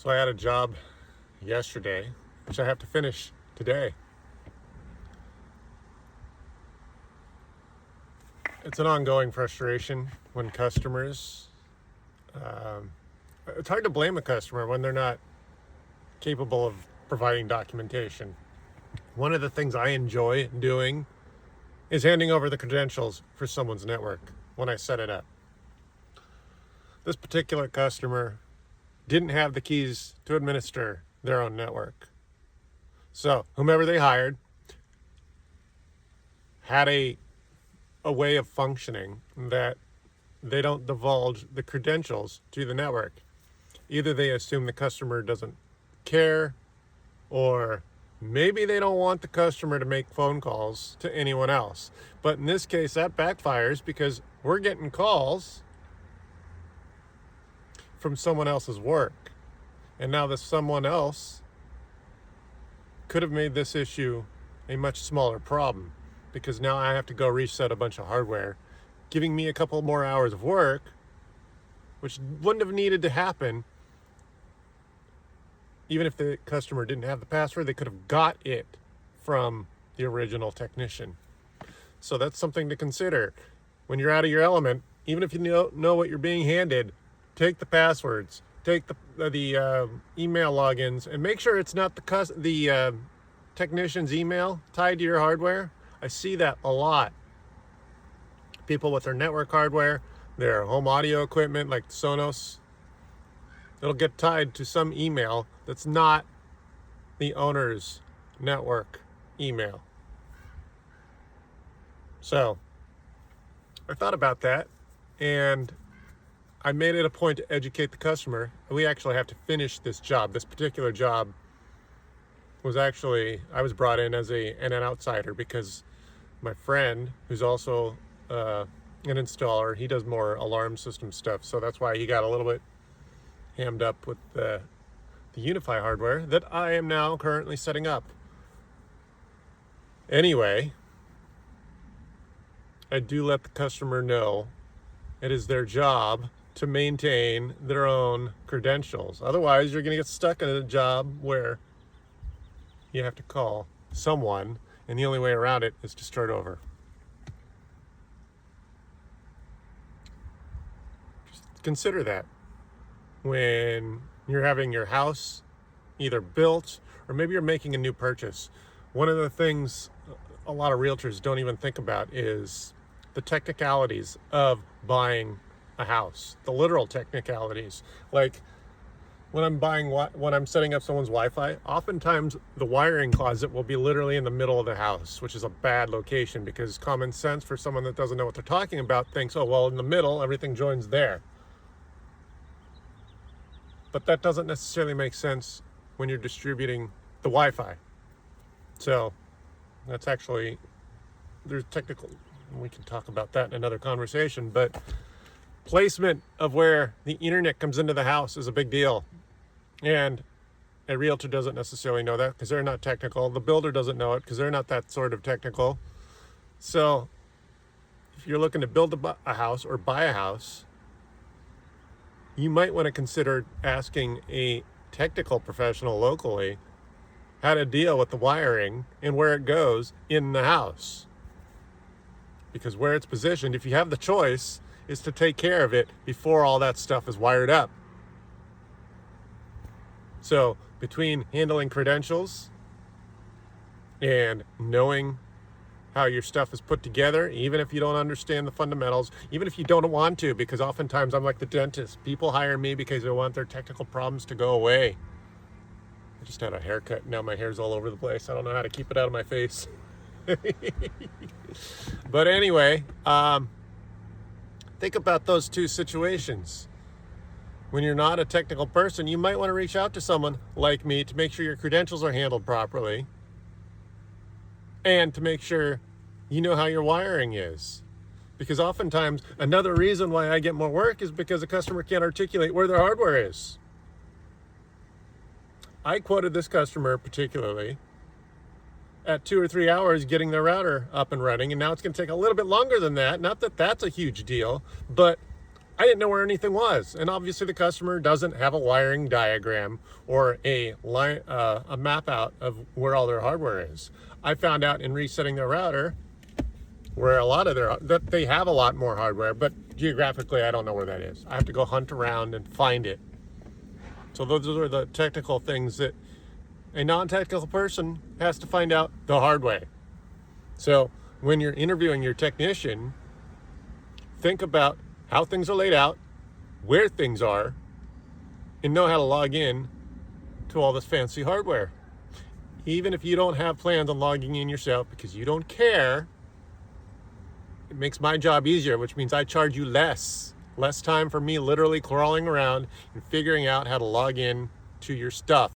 So I had a job yesterday, which I have to finish today. It's an ongoing frustration when customers, it's hard to blame a customer when they're not capable of providing documentation. One of the things I enjoy doing is handing over the credentials for someone's network when I set it up. This particular customer didn't have the keys to administer their own network. So whomever they hired had a way of functioning that they don't divulge the credentials to the network. Either they assume the customer doesn't care, or maybe they don't want the customer to make phone calls to anyone else. But in this case, that backfires because we're getting calls from someone else's work. And now this someone else could have made this issue a much smaller problem, because now I have to go reset a bunch of hardware, giving me a couple more hours of work, which wouldn't have needed to happen. Even if the customer didn't have the password, they could have got it from the original technician. So that's something to consider. When you're out of your element, even if you know what you're being handed, take the passwords, take the email logins, and make sure it's not the technician's email tied to your hardware. I see that a lot. People with their network hardware, their home audio equipment like Sonos, it'll get tied to some email that's not the owner's network email. So I thought about that, and I made it a point to educate the customer. We actually have to finish this job. This particular job was actually, I was brought in as an outsider because my friend, who's also an installer, he does more alarm system stuff. So that's why he got a little bit hammed up with the UniFi hardware that I am now currently setting up. Anyway, I do let the customer know it is their job to maintain their own credentials. Otherwise, you're going to get stuck in a job where you have to call someone, and the only way around it is to start over. Just consider that when you're having your house either built, or maybe you're making a new purchase. One of the things a lot of realtors don't even think about is the technicalities of buying a house, the literal technicalities. Like when I'm setting up someone's Wi-Fi, oftentimes the wiring closet will be literally in the middle of the house, which is a bad location, because common sense for someone that doesn't know what they're talking about thinks, oh, well, in the middle, everything joins there. But that doesn't necessarily make sense when you're distributing the Wi-Fi. So that's actually, there's technical, we can talk about that in another conversation, but placement of where the internet comes into the house is a big deal. And a realtor doesn't necessarily know that because they're not technical. The builder doesn't know it because they're not that sort of technical. So if you're looking to build a house or buy a house, you might want to consider asking a technical professional locally how to deal with the wiring and where it goes in the house. Because where it's positioned, if you have the choice, is to take care of it before all that stuff is wired up. So between handling credentials and knowing how your stuff is put together, even if you don't understand the fundamentals, even if you don't want to, because oftentimes I'm like the dentist. People hire me because they want their technical problems to go away. I just had a haircut. Now my hair's all over the place. I don't know how to keep it out of my face. But anyway, think about those two situations. When you're not a technical person, you might want to reach out to someone like me to make sure your credentials are handled properly, and to make sure you know how your wiring is. Because oftentimes, another reason why I get more work is because a customer can't articulate where their hardware is. I quoted this customer particularly at 2 or 3 hours getting their router up and running, and now it's going to take a little bit longer than that. Not that that's a huge deal, but I didn't know where anything was. And obviously the customer doesn't have a wiring diagram or a map out of where all their hardware is. I found out in resetting their router where a lot of that they have a lot more hardware, but geographically I don't know where that is. I have to go hunt around and find it. So those are the technical things that a non-technical person has to find out the hard way. So when you're interviewing your technician, think about how things are laid out, where things are, and know how to log in to all this fancy hardware. Even if you don't have plans on logging in yourself because you don't care, it makes my job easier, which means I charge you less time for me literally crawling around and figuring out how to log in to your stuff.